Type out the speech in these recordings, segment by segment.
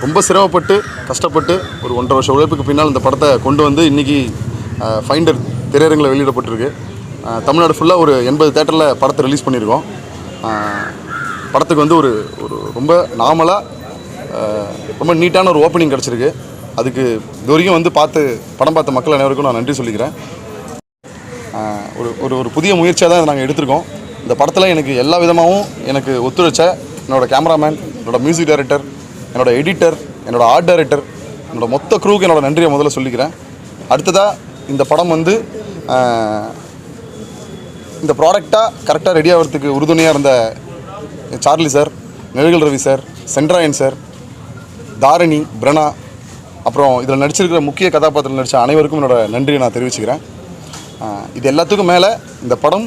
ரொம்ப சிரமப்பட்டு கஷ்டப்பட்டு ஒரு 1.5 வருஷ உழைப்புக்கு பின்னால் இந்த படத்தை கொண்டு வந்து இன்றைக்கி ஃபைண்டர் திரையரங்கில் வெளியிடப்பட்டிருக்கு. தமிழ்நாடு ஃபுல்லாக ஒரு 80 தேட்டரில் படத்தை ரிலீஸ் பண்ணியிருக்கோம். படத்துக்கு வந்து ஒரு ஒரு ரொம்ப நார்மலாக ரொம்ப நீட்டான ஒரு ஓப்பனிங் கிடச்சிருக்கு. அதுக்கு இது வரைக்கும் வந்து படம் பார்த்த மக்கள் அனைவருக்கும் நான் நன்றி சொல்லிக்கிறேன். ஒரு ஒரு புதிய முயற்சியாக தான் நாங்கள் எடுத்திருக்கோம். இந்த படத்தில் எனக்கு எல்லா விதமாகவும் எனக்கு ஒத்துழைச்ச என்னோடய கேமராமேன், என்னோடய மியூசிக் டைரக்டர், என்னோடய எடிட்டர், என்னோடய ஆர்ட் டைரக்டர், என்னோடய மொத்த க்ரூவுக்கு என்னோடய நன்றியை முதல்ல சொல்லிக்கிறேன். அடுத்ததாக இந்த படம் வந்து இந்த ப்ராடக்டாக கரெக்டாக ரெடி ஆகிறதுக்கு உறுதுணையாக இருந்த Charlie sir, Nedugal Ravi sir, Sendrayan sir, Dharani, Prana, அப்புறம் இதில் நடிச்சிருக்கிற முக்கிய கதாபாத்திரத்தில் நடித்த அனைவருக்கும் என்னோடய நன்றியை நான் தெரிவிச்சுக்கிறேன். இது எல்லாத்துக்கும் மேலே இந்த படம்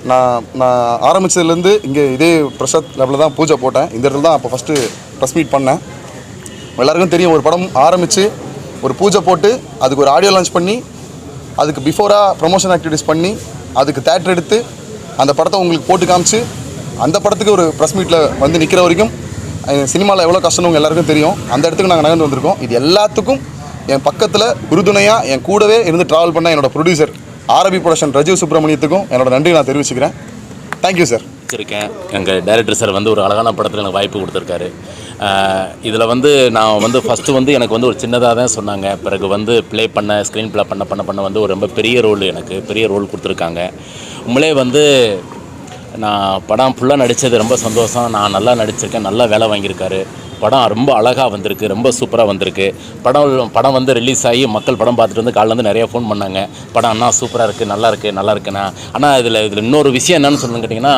நான் ஆரம்பித்ததுலேருந்து இங்கே இதே பிரசாத் லேபில் தான் பூஜை போட்டேன். இந்த இடத்துல தான் அப்போ ஃபஸ்ட்டு ப்ரெஸ் மீட் பண்ணேன். எல்லாருக்கும் தெரியும், ஒரு படம் ஆரம்பித்து ஒரு பூஜை போட்டு அதுக்கு ஒரு ஆடியோ லான்ச் பண்ணி அதுக்கு பிஃபோராக ப்ரமோஷன் ஆக்டிவிட்டீஸ் பண்ணி அதுக்கு தேட்டர் எடுத்து அந்த படத்தை உங்களுக்கு போட்டு காமிச்சு அந்த படத்துக்கு ஒரு ப்ரெஸ் மீட்டில் வந்து நிற்கிற வரைக்கும் சினிமாவில் எவ்வளோ கஷ்டம்னு உங்கள் எல்லாருக்கும் தெரியும். அந்த இடத்துக்கு நாங்கள் நகர்ந்து வந்திருக்கோம். இது எல்லாத்துக்கும் என் பக்கத்தில் உறுதுணையாக என் கூடவே இருந்து ட்ராவல் பண்ண என்னோடய ப்ரொடியூசர் ஆரபி ப்ரொடக்ஷன் ரஜீவ் சுப்ரமணியத்துக்கும் என்னோடய நன்றி நான் தெரிவிச்சுக்கிறேன். Thank you sir. வச்சுருக்கேன். எங்கள் டைரக்டர் சார் வந்து ஒரு அழகான படத்தில் எனக்கு வாய்ப்பு கொடுத்துருக்காரு. இதில் வந்து நான் வந்து ஃபஸ்ட்டு வந்து எனக்கு வந்து ஒரு சின்னதாக தான் சொன்னாங்க. பிறகு வந்து ஸ்க்ரீன் ப்ளே பண்ண வந்து ஒரு ரொம்ப பெரிய ரோல் கொடுத்துருக்காங்க. உண்மையிலே வந்து நான் படம் ஃபுல்லாக நடித்தது ரொம்ப சந்தோஷம். நான் நல்லா நடிச்சிருக்கேன், நல்லா வேலை வாங்கியிருக்காரு. படம் ரொம்ப அழகாக வந்திருக்கு, ரொம்ப சூப்பராக வந்திருக்கு. படம் வந்து ரிலீஸ் ஆகி மக்கள் படம் பார்த்துட்டு வந்து காலையில் வந்து நிறையா ஃபோன் பண்ணாங்க. படம் அண்ணா சூப்பராக இருக்குது, நல்லா இருக்குண்ணா. ஆனால் இதில் இன்னொரு விஷயம் என்னென்னு சொல்லணும்னு கேட்டிங்கன்னா,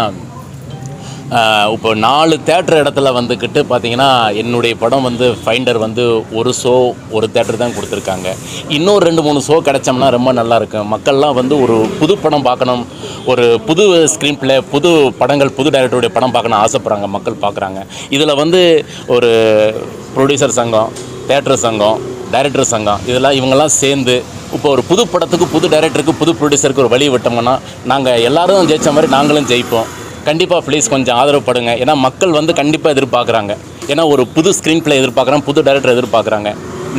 இப்போ 4 தேட்டர் இடத்துல வந்துக்கிட்டு பார்த்தீங்கன்னா என்னுடைய படம் வந்து ஃபைண்டர் வந்து ஒரு ஷோ ஒரு தேட்டர் தான் கொடுத்துருக்காங்க. இன்னும் 2-3 ஷோ கிடச்சோம்னா ரொம்ப நல்லாயிருக்கும். மக்கள்லாம் வந்து ஒரு புது படம் பார்க்கணும், ஒரு புது ஸ்க்ரீன் ப்ளே, புது படங்கள், புது டைரக்டருடைய படம் பார்க்கணும் ஆசைப்பட்றாங்க, மக்கள் பார்க்குறாங்க. இதில் வந்து ஒரு ப்ரொடியூசர் சங்கம், தேட்டர் சங்கம், டைரக்டர் சங்கம், இவங்கெல்லாம் சேர்ந்து இப்போ ஒரு புது படத்துக்கு, புது டைரக்டருக்கு, புது ப்ரொடியூசருக்கு ஒரு வழி விட்டோம்னா நாங்கள் எல்லோரும் ஜெயித்த மாதிரி நாங்களும் ஜெயிப்போம். கண்டிப்பாக ப்ளீஸ் கொஞ்சம் ஆதரவுப்படுங்க. ஏன்னா மக்கள் வந்து கண்டிப்பாக எதிர்பார்க்குறாங்க. ஏன்னா ஒரு புது ஸ்க்ரீன் ப்ளே எதிர்பார்க்குறாங்க, புது டைரக்டர் எதிர்பார்க்குறாங்க.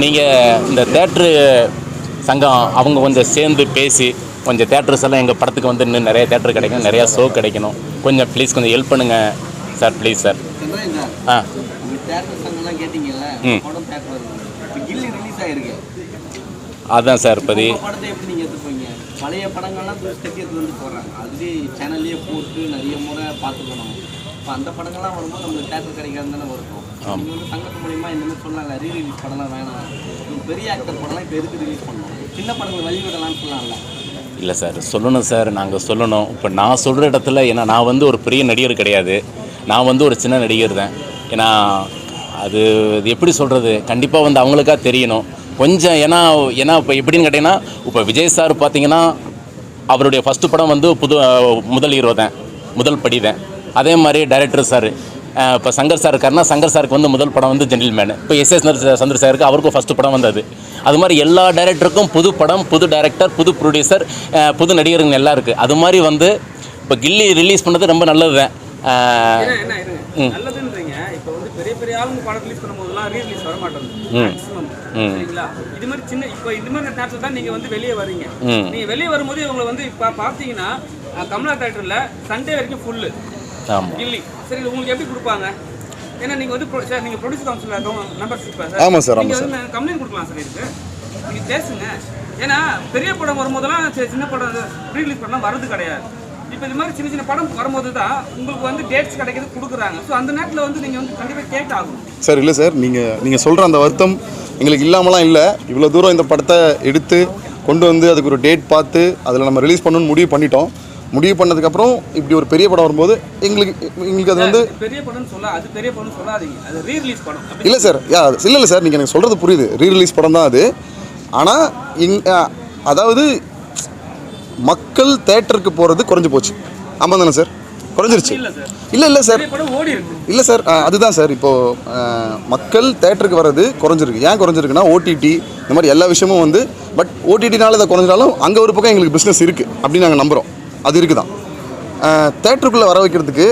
நீங்கள் இந்த தேட்ரு சங்கம் அவங்க கொஞ்சம் சேர்ந்து பேசி கொஞ்சம் தேட்டர்ஸ் எல்லாம் எங்கள் படத்துக்கு வந்து இன்னும் நிறைய தேட்டர் கிடைக்கணும், நிறையா ஷோ கிடைக்கணும். கொஞ்சம் ப்ளீஸ் கொஞ்சம் ஹெல்ப் பண்ணுங்கள் சார், ப்ளீஸ் சார். அதான் சார் இப்போதி பழைய படங்கள்லாம் ஸ்டெக்கியத்தில் வந்து போடுறாங்க, அதுவே சேனல்லையே போட்டு நிறைய முறை பார்த்துக்கணும். இப்போ அந்த படங்கள்லாம் வரும்போது நம்மளுக்கு தேட்டர் கிடைக்காது தானே இருக்கும். நீங்கள் வந்து சங்கத்து மூலிமா இந்த மாதிரி சொன்னாங்க, ரீரிலீஸ் படம்லாம் வேணாம், பெரிய ஆக்டர் படம்லாம் இப்போ எதுக்கு ரிலீஸ் பண்ணணும், சின்ன படங்கள் வழிவிடலாம்னு சொல்லலாம்ல? இல்லை சார், சொல்லணும் சார், நாங்கள் சொல்லணும். இப்போ நான் சொல்கிற இடத்துல, ஏன்னா நான் வந்து ஒரு பெரிய நடிகர் கிடையாது, நான் வந்து ஒரு சின்ன நடிகர் தான். ஏன்னா அது எப்படி சொல்கிறது, கண்டிப்பாக வந்து அவங்களுக்கா தெரியணும் கொஞ்சம். ஏன்னா இப்போ எப்படின்னு கேட்டிங்கன்னா, இப்போ விஜய் சார் பார்த்தீங்கன்னா அவருடைய ஃபஸ்ட்டு படம் வந்து முதல் ஹீரோ தான், முதல் படி தான். அதே மாதிரி டைரக்டர் சார், இப்போ சங்கர் சார் இருக்காருன்னா சங்கர் சாருக்கு வந்து முதல் படம் வந்து ஜென்டில்மேன். இப்போ எஸ்எஸ் சந்திர சாருக்கு அவருக்கும் ஃபஸ்ட்டு படம் வந்தது. அது மாதிரி எல்லா டைரக்டருக்கும் புது படம், புது டைரக்டர், புது ப்ரொடியூசர், புது நடிகருங்க எல்லாம் இருக்குது. அது மாதிரி வந்து இப்போ கில்லி ரிலீஸ் பண்ணது ரொம்ப நல்லது தான். இப்போ வந்து பெரிய பெரிய ஆளுங்க படம் ரிலீஸ் பண்ணும்போதெல்லாம் ரீரிலீஸ் வர மாட்டேங்குது சரிங்களா? இது மாதிரி சின்ன இப்போ இந்த மாதிரி நேரத்தில் தான் நீங்கள் வந்து வெளியே வரீங்க. நீங்கள் வெளியே வரும்போது இவங்களை வந்து இப்போ பார்த்தீங்கன்னா கமலா தேட்டரில் சண்டே வரைக்கும் ஃபுல்லு கில்லி. சரி, உங்களுக்கு எப்படி கொடுப்பாங்க? ஏன்னா நீங்கள் வந்து சார், நீங்கள் ப்ரொடியூசர் கவுன்சில் மெம்பர்ஷிப் சார், ஆமாம் சார், நீங்கள் வந்து கம்ப்ளைண்ட் கொடுக்கலாம் சார், இதுக்கு நீங்கள் பேசுங்க. ஏன்னா பெரிய படம் வரும்போதெல்லாம் சின்ன படம் ரீரிலீஸ் பண்ணலாம் வர்றது கிடையாது. இப்போ இது மாதிரி சின்ன படம் வரும்போது தான் உங்களுக்கு வந்து டேட்ஸ் கிடைக்கிறது கொடுக்குறாங்க. ஸோ அந்த நேரத்தில் வந்து நீங்கள் வந்து கண்டிப்பாக கேட் ஆகும் சார். இல்லை சார், நீங்கள் சொல்கிற அந்த வருத்தம் எங்களுக்கு இல்லாமலாம் இல்லை. இவ்வளோ தூரம் இந்த படத்தை எடுத்து கொண்டு வந்து அதுக்கு ஒரு டேட் பார்த்து அதில் நம்ம ரிலீஸ் பண்ணணும்னு முடிவு பண்ணிட்டோம். முடிவு பண்ணதுக்கப்புறம் இப்படி ஒரு பெரிய படம் வரும்போது எங்களுக்கு அது வந்து பெரிய படம் அது பெரிய படம் சொல்லாதீங்க, அது ரீரிலீஸ் படம். இல்லை சார், இல்லை சார், நீங்கள் எனக்கு சொல்கிறது புரியுது, ரீரிலீஸ் படம் தான் அது. ஆனால் அதாவது மக்கள் தேட்டருக்கு போகிறது குறைஞ்சி போச்சு. ஆமாம் தானே சார்? குறைஞ்சிருச்சு. இல்லை சார், இல்லை சார், அதுதான் சார். இப்போது மக்கள் தேட்டருக்கு வர்றது குறைஞ்சிருக்கு. ஏன் குறைஞ்சிருக்குன்னா ஓடிடி இந்த மாதிரி எல்லா விஷயமும் வந்து, பட் ஓடிடினால இதை குறைஞ்சாலும் அங்கே ஒரு பக்கம் எங்களுக்கு பிஸ்னஸ் இருக்குது அப்படின்னு நாங்கள் நம்புகிறோம். அது இருக்குது தான். தேட்டருக்குள்ளே வர வைக்கிறதுக்கு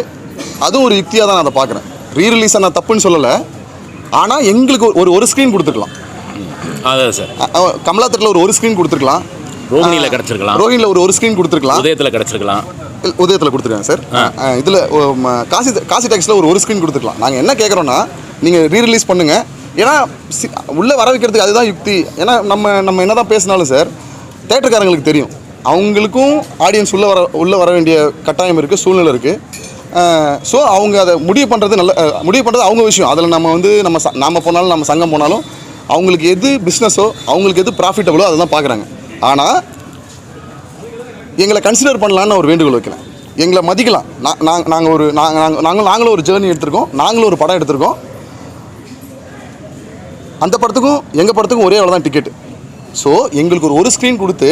அதுவும் ஒரு யுக்தியாக தான் நான் அதை பார்க்குறேன். ரீரிலீஸை நான் தப்புன்னு சொல்லலை, ஆனால் எங்களுக்கு ஒரு ஸ்க்ரீன் கொடுத்துருக்கலாம். அதான் சார், கமலா தேட்டரில் ஒரு ஸ்க்ரீன் கொடுத்துருக்கலாம், ரோகிணியில் கிடச்சிருக்கலாம், ரோஹிணியில் ஒரு ஸ்க்ரீன் கொடுத்துருக்கலாம், உதயத்தில் கிடச்சிருக்கலாம், உதயத்தில் கொடுத்துருக்காங்க சார். இதில் காசி டாக்ஸில் ஒரு ஸ்க்ரீன் கொடுத்துருக்கலாம். நாங்கள் என்ன கேட்குறோன்னா, நீங்கள் ரீரிலீஸ் பண்ணுங்கள். ஏன்னா உள்ளே வர வைக்கிறதுக்கு அதுதான் யுக்தி. ஏன்னா நம்ம என்ன தான் பேசினாலும் சார், தேட்டருக்காரங்களுக்கு தெரியும், அவங்களுக்கும் ஆடியன்ஸ் உள்ளே வர வேண்டிய கட்டாயம் இருக்குது, சூழ்நிலை இருக்குது. ஸோ அவங்க அதை முடிவு பண்ணுறது அவங்க விஷயம். அதில் நம்ம போனாலும் நம்ம சங்கம் போனாலும் அவங்களுக்கு எது பிஸ்னஸோ, அவங்களுக்கு எது ப்ராஃபிட்டபுளோ அதை தான் பார்க்குறாங்க. ஆனால் எங்களை கன்சிடர் பண்ணலான்னு ஒரு வேண்டுகோள் வைக்கலாம், எங்களை மதிக்கலாம். நாங்களும் ஒரு ஜேர்னி எடுத்திருக்கோம், நாங்களும் ஒரு படம் எடுத்திருக்கோம். அந்த படத்துக்கும் எங்கள் படத்துக்கும் ஒரே அவ்வளோ தான் டிக்கெட்டு. ஸோ எங்களுக்கு ஒரு ஸ்க்ரீன் கொடுத்து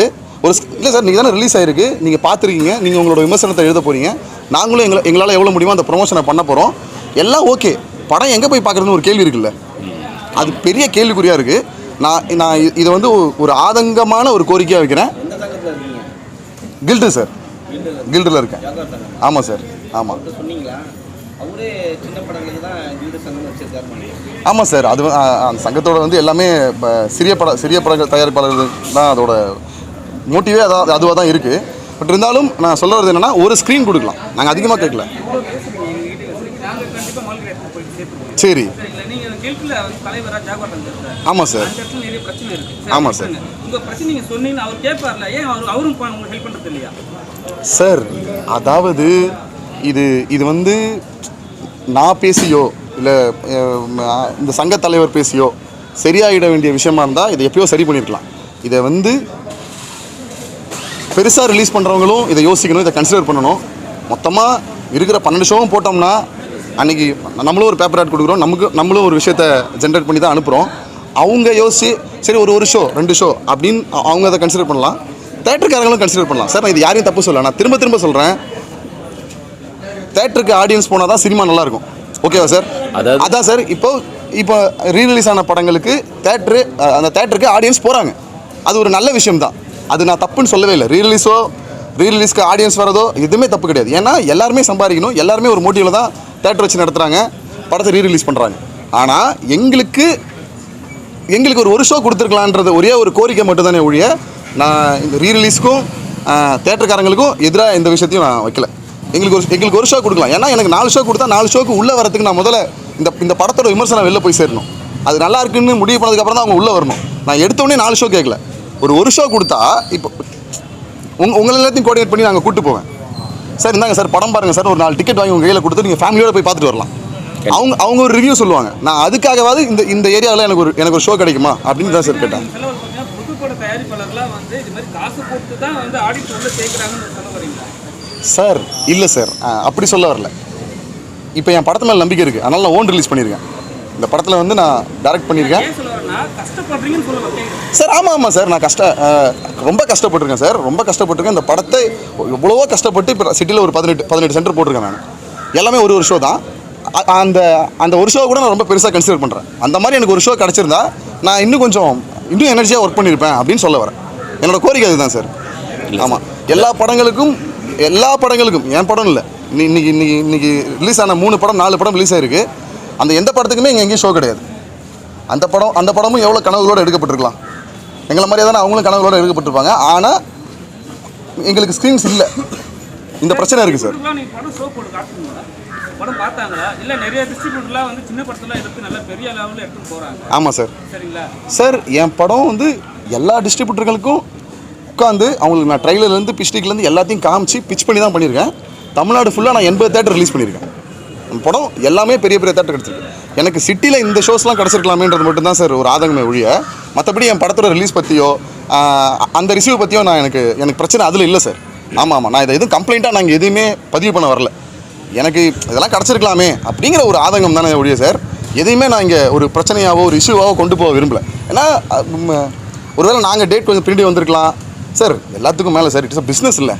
இல்லை சார், நீங்கள் தானே ரிலீஸ் ஆகிருக்கு, நீங்கள் பார்த்துருக்கீங்க, நீங்கள் உங்களோட விமர்சனத்தை எழுத போகிறீங்க, நாங்களும் எங்களால் எவ்வளோ முடியுமோ அந்த ப்ரொமோஷனை பண்ண போகிறோம், எல்லாம் ஓகே. படம் எங்கே போய் பார்க்குறதுன்னு ஒரு கேள்வி இருக்குல்ல, அது பெரிய கேள்விக்குறியாக இருக்குது. நான் இதை வந்து ஒரு ஆதங்கமான ஒரு கோரிக்கையாக வைக்கிறேன். கில்டு சார், கில்டில் இருக்கேன். ஆமாம் சார், ஆமாம். ஆமாம் சார், அது அந்த சங்கத்தோட வந்து எல்லாமே சிறிய படங்கள் தயாரிப்பாளர்கள் தான் அதோட மோட்டிவே அதுவாக தான் இருக்குது. பட் இருந்தாலும் நான் சொல்ல வரது என்னென்னா, ஒரு ஸ்க்ரீன் கொடுக்கலாம், நாங்கள் அதிகமாக கேட்கல. சரி, ஆமாம் சார், ஆமாம் சார். சார் அதாவது இது வந்து நான் பேசியோ இல்லை இந்த சங்க தலைவர் பேசியோ சரியாகிட வேண்டிய விஷயமா இருந்தால் இதை எப்பயோ சரி பண்ணியிருக்கலாம். இதை வந்து பெருசாக ரிலீஸ் பண்ணுறவங்களும் இதை யோசிக்கணும், இதை கன்சிடர் பண்ணணும். மொத்தமாக இருக்கிற 12 ஷோவும் போட்டோம்னா அன்றைக்கி நம்மளும் ஒரு பேப்பர் ஆட் கொடுக்குறோம், நம்மளும் ஒரு விஷயத்தை ஜென்ரேட் பண்ணி தான் அனுப்புகிறோம். அவங்க யோசிச்சு சரி ஒரு ஷோ 2 ஷோ அப்படின்னு அவங்க அதை கன்சிடர் பண்ணலாம், தேட்டருக்காரங்களும் கன்சிடர் பண்ணலாம். சார் நான் இது யாரையும் தப்பு சொல்லலை, நான் திரும்ப சொல்கிறேன், தேட்டருக்கு ஆடியன்ஸ் போனால் தான் சினிமா நல்லாயிருக்கும். ஓகேவா சார்? அதான் சார், இப்போ ரீரிலீஸ் ஆன படங்களுக்கு அந்த தேட்டருக்கு ஆடியன்ஸ் போகிறாங்க, அது ஒரு நல்ல விஷயம் தான், அது நான் தப்புன்னு சொல்லவே இல்லை. ரீரிலீஸ்க்கு ஆடியன்ஸ் வரதோ எதுவுமே தப்பு கிடையாது. ஏன்னா எல்லாருமே சம்பாதிக்கணும், எல்லாருமே ஒரு மோட்டிவில் தான் தேட்டர் வச்சு நடத்துகிறாங்க, படத்தை ரீரிலீஸ் பண்ணுறாங்க. ஆனால் எங்களுக்கு ஒரு ஷோ கொடுத்துருக்கலான்றது ஒரே ஒரு கோரிக்கை மட்டும் தானே ஒழிய, நான் இந்த ரீரிலீஸ்க்கும் தேட்டருக்காரங்களுக்கும் எதிராக எந்த விஷயத்தையும் நான் வைக்கல. எங்களுக்கு ஒரு ஷோ கொடுக்கலாம். ஏன்னா எனக்கு 4 ஷோ கொடுத்தா 4 ஷோக்கு உள்ளே வரதுக்கு நான் முதல்ல இந்த படத்தோட விமர்சனம் வெளில போய் சேரணும். அது நல்லா இருக்குன்னு முடிவு பண்ணதுக்கப்புறம் தான் அவங்க உள்ளே வரணும். நான் எடுத்தோடனே 4 ஷோ கேட்கல, ஒரு ஷோ கொடுத்தா இப்போ உங்களை எல்லாத்தையும் கோஆர்டினேட் பண்ணி நாங்கள் கூப்பிட்டு போவேன். சார் இந்தாங்க சார் படம் பாருங்கள் சார், ஒரு 4 டிக்கெட் வாங்கி உங்கள் கையில் கொடுத்து நீங்கள் ஃபேமிலியோடு போய் பார்த்துட்டு வரலாம். அவங்க ஒரு ரிவ்யூ சொல்லுவாங்க. நான் அதுக்காகவாது இந்த ஏரியாவில் எனக்கு ஒரு ஷோ கிடைக்குமா அப்படின்னு தான் சார் கேட்டேன். சார் இல்லை சார், அப்படி சொல்ல வரல. இப்போ என் படத்து மேலே நம்பிக்கை இருக்குது, அதனால் நான் ஓன் ரிலீஸ் பண்ணியிருக்கேன். இந்த படத்தில் வந்து நான் டைரக்ட் பண்ணியிருக்கேன் சார். ஆமாம் சார், நான் ரொம்ப கஷ்டப்பட்டிருக்கேன் சார், ரொம்ப கஷ்டப்பட்டிருக்கேன். இந்த படத்தை எவ்வளவோ கஷ்டப்பட்டு இப்போ சிட்டியில் ஒரு 18 சென்டர் போட்டிருக்கேன் நான். எல்லாமே ஒரு ஷோ தான். அந்த ஒரு ஷோ கூட நான் ரொம்ப பெருசாக கன்சிடர் பண்ணுறேன். அந்த மாதிரி எனக்கு ஒரு ஷோ கிடச்சிருந்தா நான் இன்னும் எனர்ஜியாக ஒர்க் பண்ணியிருப்பேன் அப்படின்னு சொல்ல வரேன். என்னோடய கோரிக்கை அதுதான் சார். ஆமாம், எல்லா படங்களுக்கும் என் படம் இல்லை, இன்னைக்கு ரிலீஸ் ஆன 3 படம் 4 படம் ரிலீஸ் ஆகிருக்கு. அந்த எந்த படத்துக்குமே இங்கே எங்கேயும் ஷோ கிடையாது. அந்த படமும் எவ்வளோ கனவுகளோடு எடுக்கப்பட்டிருக்கலாம், எங்களை மாதிரியே தானே அவங்களும் கனவுகளோடு எடுக்கப்பட்டிருப்பாங்க. ஆனால் எங்களுக்கு ஸ்க்ரீன்ஸ் இல்லை, இந்த பிரச்சனை இருக்குது சார். ஆமாம் சார். சார் என் படம் வந்து எல்லா டிஸ்ட்ரிபியூட்டர்களுக்கும் உட்காந்து அவங்களுக்கு நான் ட்ரைலர்லேருந்து பிஸ்டிக்லேருந்து எல்லாத்தையும் காமிச்சு பிச் பண்ணி தான் பண்ணியிருக்கேன். தமிழ்நாடு ஃபுல்லாக நான் 80 தேட்டர் ரிலீஸ் பண்ணியிருக்கேன். அந்த படம் எல்லாமே பெரிய தேட்டர் கிடச்சிருக்கு. எனக்கு சிட்டியில் இந்த ஷோஸ்லாம் கிடச்சிருக்கலாமேன்றது மட்டும்தான் சார் ஒரு ஆதங்கமே ஒழிய, மற்றபடி என் படத்தோட ரிலீஸ் பற்றியோ அந்த ரிசீவ் பற்றியோ எனக்கு பிரச்சனை அதில் இல்லை சார். ஆமாம், நான் இதை எதுவும் கம்ப்ளைண்ட்டாக நாங்கள் எதுவுமே பதிவு பண்ண வரல. எனக்கு இதெல்லாம் கிடச்சிருக்கலாமே அப்படிங்கிற ஒரு ஆதங்கம் தானே ஒழிய சார், எதையுமே நான் இங்கே ஒரு பிரச்சனையாவோ ஒரு இஷ்யூவாவோ கொண்டு போக விரும்பலை. ஏன்னா ஒருவேளை நாங்கள் டேட் கொஞ்சம் பின்னாடி வந்திருக்கலாம் சார். எல்லாத்துக்கும் மேலே சார் இட்ஸ் அ பிஸ்னஸ் இல்லை.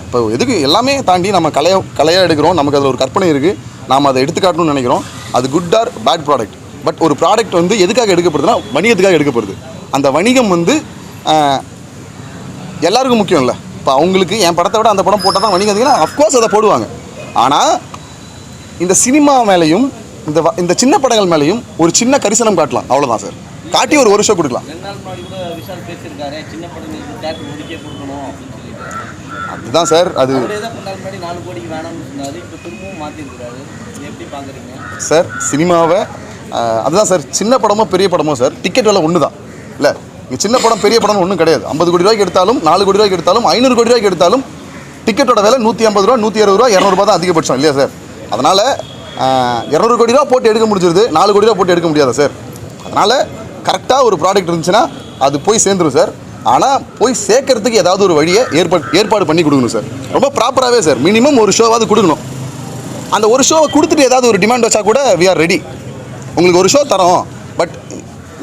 இப்போ எதுக்கு எல்லாமே தாண்டி நம்ம கலையாக எடுக்கிறோம், நமக்கு அதில் ஒரு கற்பனை இருக்குது, நாம் அதை எடுத்துக்காட்டணும்னு நினைக்கிறோம். அது good or bad product. But ஒரு ப்ராடக்ட் வந்து எதுக்காக எடுக்கப்படுதுன்னா வணிகத்துக்காக எடுக்கப்படுது. அந்த வணிகம் வந்து எல்லாருக்கும் முக்கியம் இல்லை. இப்போ அவங்களுக்கு என் படத்தை விட அந்த படம் போட்டால் தான் வணிகம் அதிகம்னா அஃப்கோர்ஸ் அதை போடுவாங்க. ஆனால் இந்த சினிமா மேலேயும் இந்த சின்ன படங்கள் மேலேயும் ஒரு சின்ன கரிசனம் காட்டலாம், அவ்வளோதான் சார். காட்டி ஒரு ஷோ கொடுக்கலாம். 2 நாள் முன்னாடி கூட விஷால் பேசியிருக்காரு, சின்ன படங்களுக்கு தேட்டர் ஒதுக்கே கொடுக்கணும் அப்படின்னு சொல்லிட்டு. அதுதான் சார், அது அவரே தான் 2 நாள் முன்னாடி 4 கோடிக்கு வேணாம்னு சொன்னார். இப்போ திரும்பவும் மாற்றிருக்கிறாரு. எப்படி பார்க்குறீங்க சார்? சினிமாவை அதுதான் சார், சின்ன படமோ பெரிய படமோ சார், டிக்கெட் விலை ஒன்று தான் இல்லை. இங்கே சின்ன படம் பெரிய படம் ஒன்றும் கிடையாது. 50 கோடி ரூபாய்க்கு எடுத்தாலும், 4 கோடி ரூபாய்க்கு எடுத்தாலும், 500 கோடி ரூபாய்க்கு எடுத்தாலும் டிக்கெட்டோட விலை 150 ரூபா, 160 ரூபா, 200 தான் அதிகபட்சம் இல்லையா சார்? அதனால் 200 கோடி ரூபா போட்டு எடுக்க முடிஞ்சிருது, 4 கோடி ரூபா போட்டு எடுக்க முடியாதா சார்? அதனால் கரெக்டாக ஒரு ப்ராடக்ட் இருந்துச்சுன்னா அது போய் சேர்ந்துடும் சார். ஆனால் போய் சேர்க்கறதுக்கு ஏதாவது ஒரு வழியை ஏற்பாடு பண்ணி கொடுக்கணும் சார். ரொம்ப ப்ராப்பராகவே சார், மினிமம் ஒரு ஷோவாவது கொடுக்கணும். அந்த ஒரு ஷோவை கொடுத்துட்டு ஏதாவது ஒரு டிமாண்ட் வச்சா கூட வி ஆர் ரெடி. உங்களுக்கு ஒரு ஷோ தரோம், பட்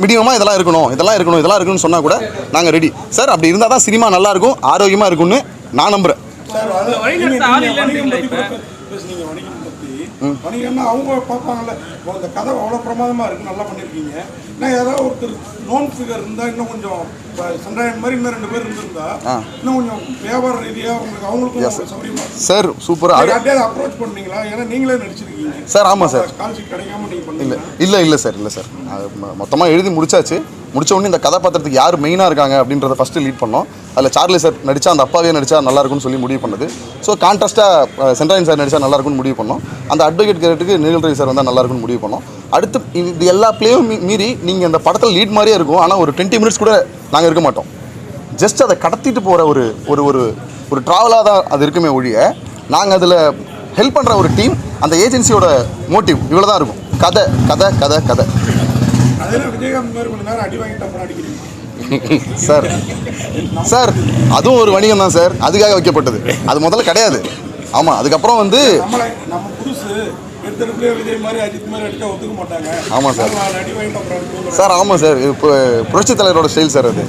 மினிமமாக இதெல்லாம் இருக்கணும், இதெல்லாம் இருக்கணும், இதெல்லாம் இருக்கணும்னு சொன்னால் கூட நாங்கள் ரெடி சார். அப்படி இருந்தால் தான் சினிமா நல்லாயிருக்கும், ஆரோக்கியமாக இருக்கும்னு நான் நம்புகிறேன். வணிகம்னா அவங்க பார்ப்பாங்கல்ல, இந்த கதை அவ்வளோ பிரமாதமாக இருக்குது, நல்லா பண்ணியிருக்கீங்க. ஏன்னா யாராவது ஒருத்தர் நோன் ஃபிகர் இருந்தால் இன்னும் கொஞ்சம் சந்திராயன் மாதிரி இன்னும் 2 பேர் இருந்திருந்தா இன்னும் கொஞ்சம் வியாபார ரீதியாக அவங்களுக்கும் சௌகரியமாக சார். சூப்பராக அப்படியே அப்ரோச் பண்ணீங்களா? ஏன்னா நீங்களே நடிச்சிருக்கீங்க சார். ஆமாம் சார். ஸ்காலர்ஷிப் கிடைக்காம நீங்கள் பண்ணீங்க? இல்லை சார். அது மொத்தமாக எழுதி முடிச்சாச்சு. முடிச்ச உடனே இந்த கதாபாத்திரத்துக்கு யார் மெயினாக இருக்காங்க அப்படின்றத ஃபஸ்ட்டு லீட் பண்ணோம். அதில் சார்லி சார் நடித்தா, அந்த அப்பாவே நடித்தா நல்லாயிருக்கும்னு சொல்லி முடிவு பண்ணது. ஸோ கான்ட்ராஸ்ட்டாக சென்ட்ராயன் சார் நடித்தா நல்லாயிருக்கும்னு முடிவு பண்ணோம். அந்த அட்வொகேட் கேரக்டருக்கு நிகழ்ச்சி சார் வந்தால் நல்லாயிருக்கும்னு முடிவு பண்ணோம். அடுத்து இது எல்லா பிளேயும் மீறி நீங்கள் இந்த படத்தில் லீட் மாதிரியே இருக்கும், ஆனால் ஒரு 20 மினிட்ஸ் கூட நாங்கள் இருக்க மாட்டோம். ஜஸ்ட் அதை கடத்திட்டு போகிற ஒரு ஒரு ஒரு ஒரு ட்ராவலாக தான் அது இருக்குமே ஒழிய, நாங்கள் அதில் ஹெல்ப் பண்ணுற ஒரு டீம், அந்த ஏஜென்சியோட மோட்டிவ் இவ்வளோ தான் இருக்கும். கதை கதை கதை கதை. அதெல்லாம் விஜயகாந்த் மாதிரி கொஞ்ச நேரம் அடி வாங்கிட்டு அப்புறம் அடிக்கிறீங்க சார். அதுவும் ஒரு வணிகம் தான் சார், அதுக்காக வைக்கப்பட்டது. அது முதல்ல கிடையாது. ஆமாம், அதுக்கப்புறம் வந்து நம்ம புதுசு எடுத்துகிட்டு விஜய் மாதிரி அஜித் மாதிரி அடித்தா ஒத்துக்க மாட்டாங்க. ஆமாம் சார். அடி வாங்கிட்டு அப்புறம் சார். ஆமாம் சார், இப்போ புரட்சித் தலைவரோட ஸ்டைல் சார் அது.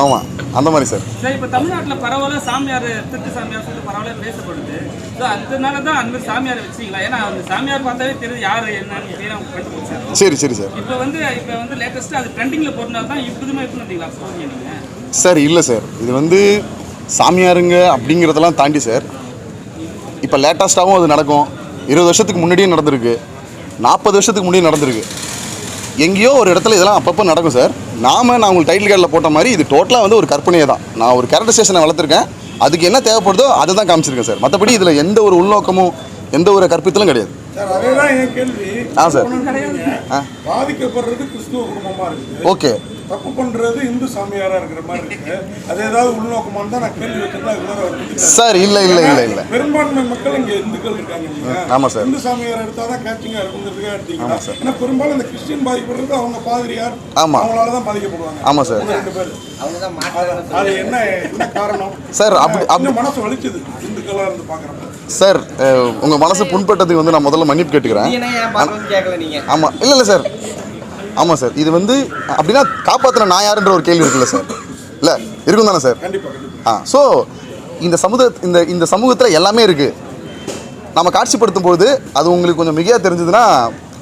ஆமாம், அந்த மாதிரி சார். சார் இப்போ தமிழ்நாட்டில் பரவாயில்ல சாமியார், திருட்டு சாமியார் சொல்லிட்டு பரவாயில்ல பேசப்படுது. ஸோ அதனால தான் அந்த மாதிரி சாமியார் வச்சிங்களா? ஏன்னா அந்த சாமியார் பார்த்தாவே தெரியுது யார் என்னன்னு கண்டுபிடிச்சாங்க. சரி சார். இப்போ வந்து லேட்டஸ்ட்டாக அது ட்ரெண்டிங்கில் போகிறதுனால தான் இப்போதுமே இருக்குன்னு ஸ்டோரி நீங்கள் சார். இல்லை சார், இது வந்து சாமியாருங்க அப்படிங்கிறதெல்லாம் தாண்டி சார், இப்போ லேட்டஸ்ட்டாகவும் அது நடக்கும். 20 வருஷத்துக்கு முன்னாடியே நடந்திருக்கு, 40 வருஷத்துக்கு முன்னாடியே நடந்திருக்கு. எங்கேயோ ஒரு இடத்துல இதெல்லாம் அப்பப்போ நடக்கும் சார். நான் உங்களுக்கு டைட்டில் கார்டில் போட்ட மாதிரி இது டோட்டலாக வந்து ஒரு கற்பனையே தான். நான் ஒரு கேரக்டர் ஸ்டேஷனை வளர்த்துருக்கேன், அதுக்கு என்ன தேவைப்படுதோ அதை தான் காமிச்சிருக்கேன் சார். மற்றபடி இதில் எந்த ஒரு உள்நோக்கமும் எந்த ஒரு கற்பித்தலும் கிடையாது சார். அதேதான் என் கேள்வி. சார். பாதிக்கப்படுறது கிறிஸ்துவ குடும்பமாக இருக்குது, ஓகே. தப்பு பண்ணுறது இந்து சாமியாராக இருக்கிற மாதிரி இருக்கு. அது ஏதாவது உள்நோக்கமானு தான் நான் கேள்வி வச்சிருந்தேன் சார். இல்லை பெரும்பான்மை மக்கள் இங்கே இந்துக்கள் இருக்காங்க. ஆமாம் சார். இந்து சாமியார் எடுத்தால் தான் கேட்சிங்காக இருக்குங்கிறதுக்காக எடுத்தீங்கன்னா, ஏன்னா பெரும்பாலும் இந்த கிறிஸ்டின் பாதிக்கப்படுறது அவங்க பாதிரியார், அவங்களால தான் பாதிக்கப்படுவாங்க. ஆமாம் சார். 2 பேர் அது என்ன காரணம் சார்? அப்படி மனசு வலிக்குது இந்துக்களாக இருந்து பார்க்குறப்ப. சார், உங்கள் மனசு புண்பட்டதுக்கு வந்து நான் முதல்ல மன்னிப்பு கேட்டுக்கிறேன். ஆமாம். இல்லை சார். ஆமாம் சார். இது வந்து அப்படின்னா காப்பாற்றின நான் யாருன்ற ஒரு கேள்வி இருக்குல்ல சார்? இல்லை இருக்கும் தானே சார்? ஸோ இந்த சமூகத்தில் எல்லாமே இருக்குது. நம்ம காட்சிப்படுத்தும் போது அது உங்களுக்கு கொஞ்சம் மிகையாக தெரிஞ்சதுன்னா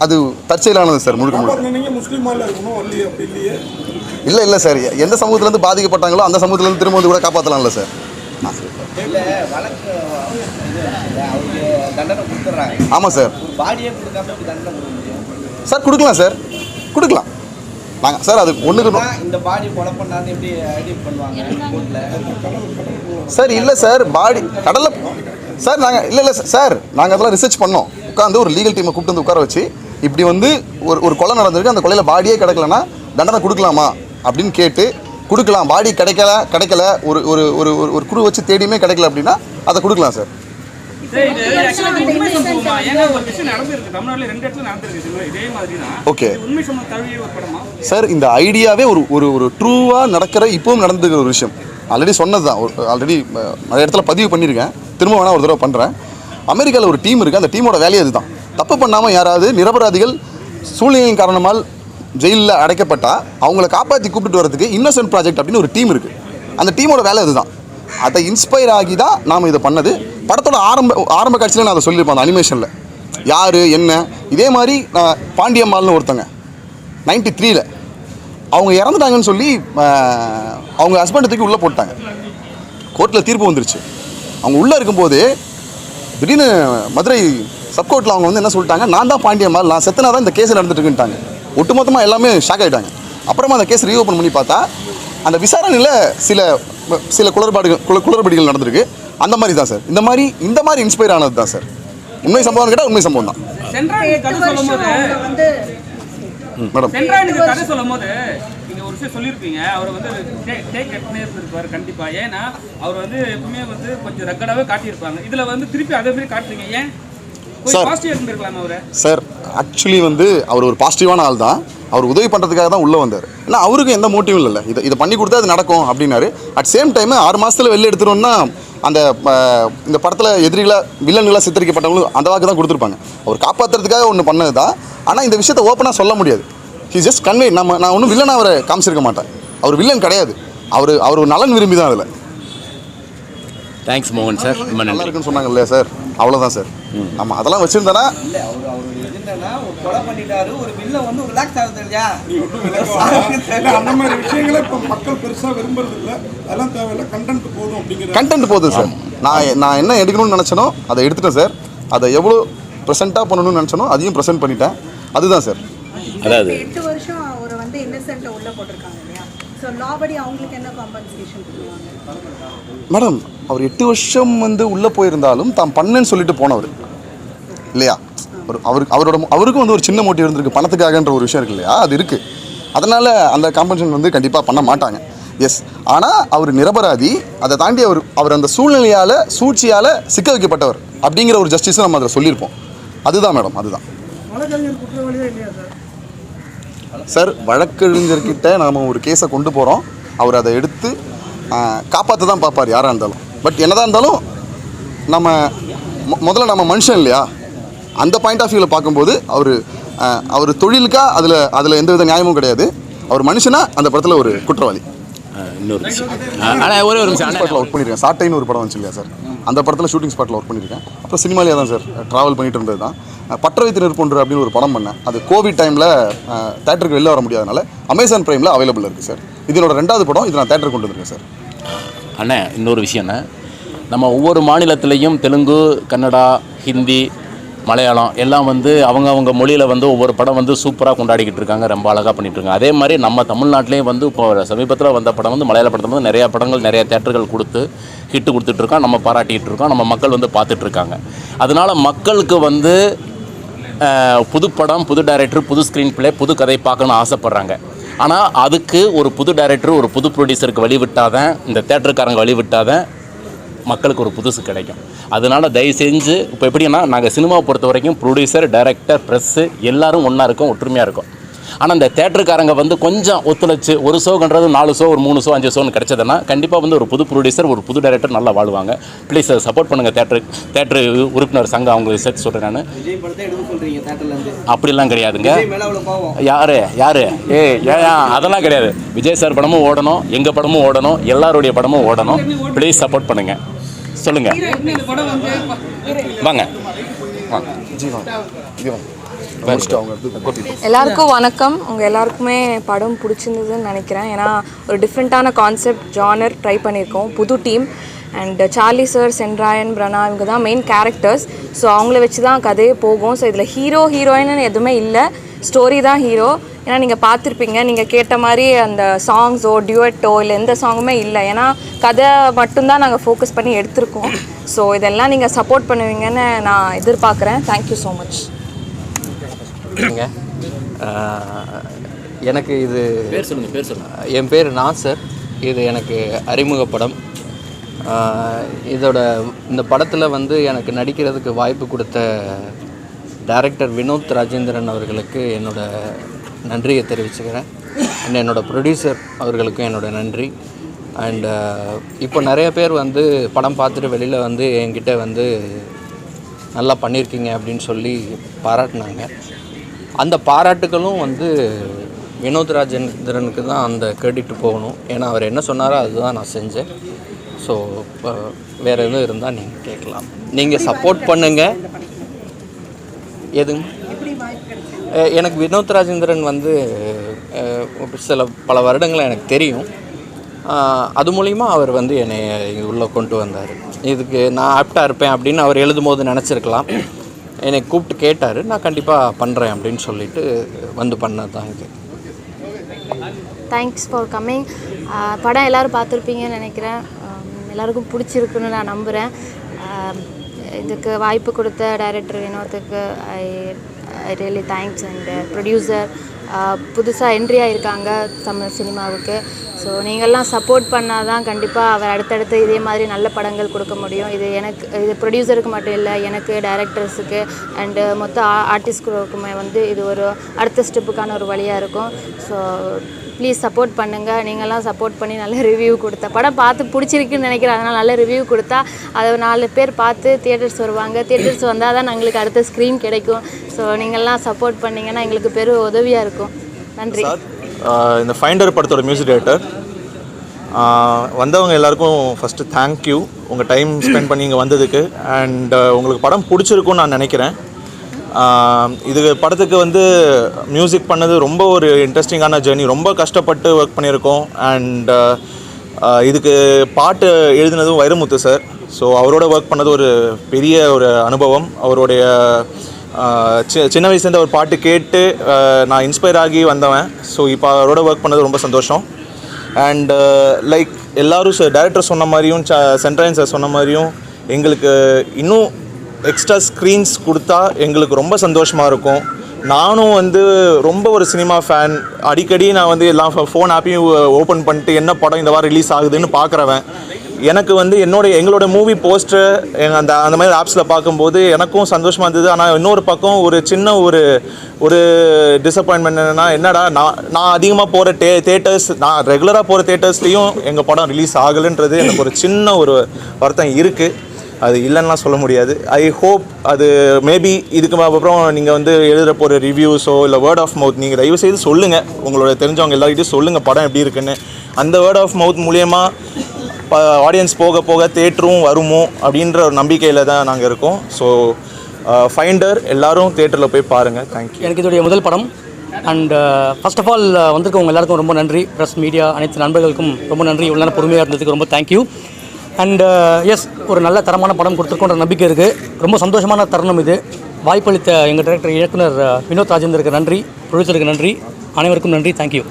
அது தற்செயலானது சார். முழுக்க இல்லை சார். எந்த சமூகத்துலேருந்து பாதிக்கப்பட்டாங்களோ அந்த சமூகத்துலேருந்து திரும்ப வந்து கூட காப்பாற்றலாம்ல சார்? ஆமாம் சார். சார் கொடுக்கலாம் சார், கொடுக்கலாம் நாங்கள் சார். அது ஒன்றுக்கு இந்த பாடி கொலை பண்ணான்னு எப்படி ஐடியா பண்ணுவாங்க சார்? இல்லை சார், பாடி கடலில் சார் நாங்கள் இல்லை சார், நாங்கள் அதெல்லாம் ரிசர்ச் பண்ணோம். உட்காந்து ஒரு லீகல் டீமை கூப்பிட்டு வந்து உட்கார வச்சு, இப்படி வந்து ஒரு கொலை நடந்திருக்கு, அந்த கொலையில் பாடியே கிடைக்கலன்னா தண்டனை கொடுக்கலாமா அப்படின்னு கேட்டு கொடுக்கலாம். பாடி கிடைக்கல ஒரு ஒரு ஒரு ஒரு குழு வச்சு தேடியுமே கிடைக்கல அப்படின்னா அதை கொடுக்கலாம் சார். Okay sir. இந்த ஐடியாவே ஒரு ஒரு ட்ரூவாக நடக்கிற இப்போவும் நடந்துக்கிற ஒரு விஷயம். ஆல்ரெடி சொன்னது தான், ஆல்ரெடி நிறைய இடத்துல பதிவு பண்ணியிருக்கேன், திரும்ப வேணால் ஒரு தடவை பண்ணுறேன். அமெரிக்காவில் ஒரு டீம் இருக்குது, அந்த டீமோட வேலையை அதுதான். தப்பு பண்ணாமல் யாராவது நிரபராதிகள் சூழ்நிலையின் காரணமாக ஜெயிலில் அடைக்கப்பட்டால் அவங்கள காப்பாற்றி கூப்பிட்டு வரதுக்கு இன்னோசன்ட் ப்ராஜெக்ட் அப்படின்னு ஒரு டீம் இருக்குது. அந்த டீமோட வேலை அதுதான். அதை இன்ஸ்பயர் ஆகி தான் நாம் இதை பண்ணது. படத்தோட ஆரம்ப காட்சியில் நான் அதை சொல்லியிருப்பேன், அந்த அனிமேஷனில் யார் என்ன. இதே மாதிரி பாண்டியம்மாள்னு ஒருத்தங்க 93ல் அவங்க இறந்துட்டாங்கன்னு சொல்லி அவங்க ஹஸ்பண்டை தூக்கி உள்ளே போட்டாங்க. கோர்ட்டில் தீர்ப்பு வந்துருச்சு. அவங்க உள்ளே இருக்கும்போது திடீர்னு மதுரை சப்கோர்ட்டில் அவங்க வந்து என்ன சொல்லிட்டாங்க, நான் தான் பாண்டியம்மாள், நான் செத்தனா தான் இந்த கேஸ் நடந்துட்டு இருக்குன்ட்டாங்க. ஒட்டுமொத்தமாக எல்லாமே ஷாக் ஆகிட்டாங்க. அப்புறமா அந்த கேஸ் ரீஓப்பன் பண்ணி பார்த்தா அந்த விசாரணையில் சில குளறுபடிகள் நடந்திருக்கு. அந்த மாதிரி தான் சார், இந்த மாதிரி இன்ஸ்பயர் ஆனது தான் சார். உண்மை சம்பவம் கேட்டால் உண்மை சம்பவம் தான் மேடம். சென்ட்ராயனுக்கு கதை சொல்லும் போது நீங்க ஒரு விஷயம் சொல்லியிருப்பீங்க, அவர் வந்து டேக் இருப்பார் கண்டிப்பா. ஏன்னா அவர் வந்து எப்பவுமே வந்து கொஞ்சம் ரக்கடாவே காட்டியிருப்பாங்க. இதுல வந்து திருப்பி அதே மாதிரி காட்டுறீங்க, ஏன் பாசிட்டிவ் இருந்திருக்கலாம் அவரை? சார் ஆக்சுவலி வந்து அவர் ஒரு பாசிட்டிவான ஆள் தான். அவர் உதவி பண்ணுறதுக்காக தான் உள்ளே வந்தார். ஏன்னா அவருக்கு எந்த மோட்டிவும் இல்லைல்ல, இதை பண்ணி கொடுத்தா அது நடக்கும் அப்படின்னாரு. அட் சேம் டைம் 6 மாதத்தில் வெளில எடுத்துட்டோம்னா அந்த இந்த படத்தில் வில்லன்களாக சித்தரிக்கப்பட்டவங்களும் அந்த வாக்கு தான் கொடுத்துருப்பாங்க. அவர் காப்பாற்றுறதுக்காக ஒன்று பண்ணது தான். ஆனால் இந்த விஷயத்தை ஓப்பனாக சொல்ல முடியாது. He just convey. நான் ஒன்றும் வில்லனாக அவரை காமிச்சிருக்க மாட்டேன். அவர் வில்லன் கிடையாது. அவர் ஒரு நலன் விரும்பி தான் அதில். தேங்க்ஸ் மோகன் சார், ரொம்ப நல்லா நன்றி. இருக்குன்னு சொன்னாங்க இல்லையா சார், அவ்வளோதான் சார். ஆமாம், அதெல்லாம் வச்சுருந்தேன்னா இல்லை அவர் என்னன்னா ஒரு கொலை பண்ணிட்டாரு, ஒரு வில்ல வந்து ரிலாக்ஸ் ஆகுது இல்லையா? அந்த மாதிரி விஷயங்களை இப்போ மக்கள் பெருசாக விரும்புறது இல்லை. அதெல்லாம் தேவையில்லை, கண்டென்ட் போதும் அப்படிங்கிற கண்டென்ட் போதும் சார். நான் என்ன எடுக்கணும்னு நினச்சனோ அதை எடுத்துட்டேன் சார். அதை எவ்வளோ ப்ரெசென்ட்டாக பண்ணணும்னு நினச்சனோ அதையும் ப்ரெசென்ட் பண்ணிட்டேன். அதுதான் சார். அதாவது 8 வருஷம் அவர் வந்து இன்னசென்ட்டை உள்ள போட்டிருக்காங்க இல்லையா? ஸோ லாபடி அவங்களுக்கு என்ன காம்பன்சேஷன் பண்ணுவாங்க மேடம்? அவர் 8 வருஷம் வந்து உள்ளே போயிருந்தாலும் தான் பண்ணேன்னு சொல்லிட்டு போனவர் இல்லையா? அவருக்கும் வந்து ஒரு சின்ன மோட்டிவ் இருந்திருக்கு, பணத்துக்காகன்ற ஒரு விஷயம் இருக்கு இல்லையா, அது இருக்குது. அதனால் அந்த காம்பன்சேஷன் வந்து கண்டிப்பாக பண்ண மாட்டாங்க. எஸ், ஆனால் அவர் நிரபராதி. அதை தாண்டி அவர் அந்த சூழ்ச்சியால் சிக்க வைக்கப்பட்டவர் அப்படிங்கிற ஒரு ஜஸ்டிஸை நம்ம அதில் சொல்லியிருப்போம். அதுதான் மேடம், அதுதான் சார். வழக்கறிஞர்கிட்ட நாம் ஒரு கேஸை கொண்டு போகிறோம். அவர் அதை எடுத்து காப்பாற்ற தான் பார்ப்பார் யாராக இருந்தாலும். பட் என்னதான் இருந்தாலும் நம்ம முதல்ல நம்ம மனுஷன் இல்லையா, அந்த பாயிண்ட் ஆஃப் வியூவில் பார்க்கும்போது அவர் தொழிலுக்கா அதில் எந்த வித நியாயமும் கிடையாது. அவர் மனுஷனா அந்த படத்தில் ஒரு குற்றவாளி. இன்னொரு விஷயம், ஆனால் ஒரே ஒரு நிமிஷம், ஸ்பாட்டில் ஒர்க் பண்ணியிருக்கேன். சாட்டைன்னு ஒரு படம் வந்துச்சு இல்லையா சார், அந்த படத்தில் ஷூட்டிங் ஸ்பாட்டில் ஒர்க் பண்ணியிருக்கேன். அப்புறம் சினிமாலேயே தான் சார் ட்ராவல் பண்ணிட்டு இருந்தது தான். பற்ற வைத்து நெருப்பொன்று அப்படின்னு ஒரு படம் பண்ணேன். அது கோவிட் டைமில் தேட்டருக்கு வெளில வர முடியாதனால அமேசான் ப்ரைமில் அவைலபிள் இருக்குது சார். இதனோட 2வது படம். இது நான் தேட்டருக்கு கொண்டு வந்திருக்கேன் சார். அண்ணே இன்னொரு விஷயம்ண்ணே, நம்ம ஒவ்வொரு மாநிலத்திலையும் தெலுங்கு, கன்னடா, ஹிந்தி, மலையாளம் எல்லாம் வந்து அவங்க மொழியில் வந்து ஒவ்வொரு படம் வந்து சூப்பராக கொண்டாடிக்கிட்டு இருக்காங்க, ரொம்ப அழகாக பண்ணிகிட்ருக்காங்க. அதே மாதிரி நம்ம தமிழ்நாட்டிலையும் வந்து இப்போ சமீபத்தில் வந்த படம் வந்து மலையாள படத்தில் வந்து நிறையா படங்கள் நிறையா தேட்டர்கள் கொடுத்து ஹிட்டு கொடுத்துட்ருக்கோம், நம்ம பாராட்டிகிட்டு இருக்கோம், நம்ம மக்கள் வந்து பார்த்துட்ருக்காங்க. அதனால் மக்களுக்கு வந்து புது படம், புது டைரக்டர், புது ஸ்க்ரீன் பிளே, புது கதை பார்க்கணுன்னு ஆசைப்பட்றாங்க. ஆனால் அதுக்கு ஒரு புது டைரக்டர், ஒரு புது ப்ரொடியூசருக்கு வழிவிட்டாதான், இந்த தேட்டருக்காரங்க வழிவிட்டாதான் மக்களுக்கு ஒரு புதுசு கிடைக்கும். அதனால் தயவு செஞ்சு இப்போ எப்படின்னா, நாங்கள் சினிமாவை பொறுத்த வரைக்கும் ப்ரொடியூசர், டைரக்டர், ப்ரெஸ்ஸு எல்லோரும் ஒன்றா இருக்கும், ஒற்றுமையாக இருக்கும். ஆனால் இந்த தேட்டருக்காரங்க வந்து கொஞ்சம் ஒத்துழைச்சு ஒரு ஷோன்றது 4 ஷோ, ஒரு 3 ஷோ, 5 ஷோன்னு கிடச்சதுன்னா கண்டிப்பாக வந்து ஒரு புது ப்ரொடியூசர், ஒரு புது டைரக்டர் நல்லா வாழ்வாங்க. ப்ளீஸ் சப்போர்ட் பண்ணுங்கள். தேட்டரு உறுப்பினர் சங்கம் அவங்களுக்கு சேர்த்து சொல்கிறேன் நான். விஜய் படத்தை எடுக்க சொல்றீங்க தேட்டர்லேருந்து? அப்படிலாம் கிடையாதுங்க. மேலே அவ்வளோ பாவம். யார் அதெல்லாம் கிடையாது. விஜய் சார் படமும் ஓடணும், எங்கள் படமும் ஓடணும், எல்லாருடைய படமும் ஓடணும். ப்ளீஸ் சப்போர்ட் பண்ணுங்கள். சொல்லுங்கள், வாங்க வாங்க. எல்லாருக்கும் வணக்கம். உங்கள் எல்லாருக்குமே படம் பிடிச்சிருந்ததுன்னு நினைக்கிறேன். ஏன்னா ஒரு டிஃப்ரெண்ட்டான கான்செப்ட் ஜானர் ட்ரை பண்ணியிருக்கோம், புது team. And Charlie sir, Sendrayan, Prana இவங்க தான் மெயின் கேரக்டர்ஸ். ஸோ அவங்கள வச்சு தான் கதையே போகும். ஸோ இதில் ஹீரோயின்னு எதுவுமே இல்லை, ஸ்டோரி தான் ஹீரோ. ஏன்னா நீங்கள் பார்த்துருப்பீங்க, நீங்கள் கேட்ட மாதிரி அந்த சாங்ஸோ டியூட்டோ இல்லை எந்த சாங்குமே இல்லை. ஏன்னா கதை மட்டும்தான் நாங்கள் ஃபோக்கஸ் பண்ணி எடுத்திருக்கோம். ஸோ இதெல்லாம் நீங்கள் சப்போர்ட் பண்ணுவீங்கன்னு நான் எதிர்பார்க்குறேன். Thank you so much. எனக்கு இது பேர் சொல்லுங்கள். என் பேர் நாசர். இது எனக்கு அறிமுக படம். இந்த படத்தில் வந்து எனக்கு நடிக்கிறதுக்கு வாய்ப்பு கொடுத்த டைரக்டர் வினோத் ராஜேந்திரன் அவர்களுக்கு என்னோட நன்றியை தெரிவிச்சுக்கிறேன். அண்ட் என்னோட ப்ரொடியூசர் அவர்களுக்கும் என்னோட நன்றி. அண்டு இப்போ நிறைய பேர் வந்து படம் பார்த்துட்டு வெளியில் வந்து என்கிட்ட வந்து நல்லா பண்ணியிருக்கீங்க அப்படின்னு சொல்லி பாராட்டினாங்க. அந்த பாராட்டுகளும் வந்து வினோத் ராஜேந்திரனுக்கு தான் அந்த கிரெடிட் போகணும். ஏன்னா அவர் என்ன சொன்னாரோ அதுதான் நான் செஞ்சேன். ஸோ இப்போ வேறு எதுவும் இருந்தால் நீங்கள் கேட்கலாம். நீங்கள் சப்போர்ட் பண்ணுங்கள். எதுங்க, எனக்கு வினோத் ராஜேந்திரன் வந்து பல வருடங்கள் எனக்கு தெரியும். அது மூலிமா அவர் வந்து என்னை உள்ளே கொண்டு வந்தார். இதுக்கு நான் ஆப்டாக இருப்பேன் அப்படின்னு அவர் எழுதும்போது நினச்சிருக்கலாம். என்னை கூப்பிட்டு கேட்டார். நான் கண்டிப்பாக பண்ணுறேன் அப்படின்னு சொல்லிட்டு வந்து பண்ணது தான் இது. Thanks for coming. படம் எல்லோரும் பார்த்துருப்பீங்கன்னு நினைக்கிறேன். எல்லாருக்கும் பிடிச்சிருக்குன்னு நான் நம்புகிறேன். இதுக்கு வாய்ப்பு கொடுத்த டைரக்டர் வினோத்துக்கு I really thanks. And producer புதுசாக என்ட்ரி ஆகியிருக்காங்க தமிழ் சினிமாவுக்கு. ஸோ நீங்கள்லாம் சப்போர்ட் பண்ணால் தான் கண்டிப்பாக அவர் அடுத்தடுத்து இதே மாதிரி நல்ல படங்கள் கொடுக்க முடியும். இது ப்ரொடியூசருக்கு மட்டும் இல்லை, எனக்கு, டைரக்டர்ஸுக்கு அண்டு மொத்த ஆர்டிஸ்டுக்குமே வந்து இது ஒரு அடுத்த ஸ்டெப்புக்கான ஒரு வழியாக இருக்கும். ஸோ ப்ளீஸ் சப்போர்ட் பண்ணுங்கள். நீங்கள்லாம் சப்போர்ட் பண்ணி நல்ல ரிவ்யூ கொடுத்த படம் பார்த்து பிடிச்சிருக்குன்னு நினைக்கிறேன். அதனால் நல்ல ரிவ்யூ கொடுத்தா அதை 4 பேர் பார்த்து தியேட்டர்ஸ் வருவாங்க. தியேட்டர்ஸ் வந்தால் தான் எங்களுக்கு அடுத்த ஸ்க்ரீன் கிடைக்கும். ஸோ நீங்கள்லாம் சப்போர்ட் பண்ணிங்கன்னா எங்களுக்கு பெரும் உதவியாக இருக்கும். நன்றி. இந்த ஃபைண்டர் படத்தோட மியூசிக் டைரக்டர். வந்தவங்க எல்லாருக்கும் ஃபஸ்ட்டு தேங்க்யூ உங்கள் டைம் ஸ்பெண்ட் பண்ணி இங்கே வந்ததுக்கு. அண்ட் உங்களுக்கு படம் பிடிச்சிருக்குன்னு நான் நினைக்கிறேன். இது படத்துக்கு வந்து மியூசிக் பண்ணது ரொம்ப ஒரு இன்ட்ரெஸ்டிங்கான ஜேர்னி. ரொம்ப கஷ்டப்பட்டு ஒர்க் பண்ணியிருக்கோம். அண்ட் இதுக்கு பாட்டு எழுதினதும் வைரமுத்து சார். ஸோ அவரோட ஒர்க் பண்ணது ஒரு பெரிய ஒரு அனுபவம். அவருடைய சின்ன வயசுலேருந்து அவர் பாட்டு கேட்டு நான் இன்ஸ்பயர் ஆகி வந்தவன். ஸோ இப்போ அவரோட ஒர்க் பண்ணது ரொம்ப சந்தோஷம். அண்ட் லைக் எல்லோரும் டைரக்டர் சொன்ன மாதிரியும் சென்ட்ராயன் சார் சொன்ன மாதிரியும் எங்களுக்கு இன்னும் எக்ஸ்ட்ரா ஸ்க்ரீன்ஸ் கொடுத்தா எங்களுக்கு ரொம்ப சந்தோஷமாக இருக்கும். நானும் வந்து ரொம்ப ஒரு சினிமா ஃபேன். அடிக்கடி நான் வந்து எல்லா ஃபோன் ஆப்பையும் ஓப்பன் பண்ணிட்டு என்ன படம் இந்த வாரம் ரிலீஸ் ஆகுதுன்னு பார்க்குறவன். எனக்கு வந்து எங்களோட மூவி போஸ்டர் அந்த மாதிரி ஆப்ஸில் பார்க்கும்போது எனக்கும் சந்தோஷமாக இருந்தது. ஆனால் இன்னொரு பக்கம் ஒரு சின்ன ஒரு டிசப்பாயின்மெண்ட் என்னடா நான் அதிகமாக போகிற தேட்டர்ஸ், நான் ரெகுலராக போகிற தேட்டர்ஸ்லேயும் எங்கள் படம் ரிலீஸ் ஆகலைன்றது எனக்கு ஒரு சின்ன ஒரு வருத்தம் இருக்குது. அது இல்லைன்னா சொல்ல முடியாது. ஐ ஹோப் அது மேபி இதுக்கு அப்புறம் நீங்கள் வந்து எழுதுகிற போகிற ரிவ்யூஸோ இல்லை வேர்ட் ஆஃப் மவுத் நீங்கள் தயவு செய்து சொல்லுங்கள். உங்களோட தெரிஞ்சவங்க எல்லார்கிட்டையும் சொல்லுங்கள் படம் எப்படி இருக்குன்னு. அந்த வேர்ட் ஆஃப் மவுத் மூலயமா ஆடியன்ஸ் போக போக தேட்டரும் வருமோ அப்படின்ற ஒரு நம்பிக்கையில் தான் நாங்கள் இருக்கோம். ஸோ ஃபைண்டர் எல்லாரும் தேட்டரில் போய் பாருங்கள். தேங்க்யூ. எனக்கு இதோடைய முதல் படம். அண்ட் ஃபர்ஸ்ட் ஆஃப் ஆல் வந்திருக்கவங்க எல்லாருக்கும் ரொம்ப நன்றி. ப்ரெஸ் மீடியா அனைத்து நண்பர்களுக்கும் ரொம்ப நன்றி. இவ்வளோ நேரம் பொறுமையாக இருந்ததுக்கு ரொம்ப தேங்க்யூ. அண்ட் எஸ், ஒரு நல்ல தரமான படம் கொடுத்துருக்கோன்ற நம்பிக்கை இருக்குது. ரொம்ப சந்தோஷமான தருணம் இது. வாய்ப்பளித்த எங்கள் டைரக்டர் இயக்குனர் வினோத் ராஜேந்தருக்கு நன்றி, ப்ரொடியூசருக்கு நன்றி, அனைவருக்கும் நன்றி. தேங்க்யூ.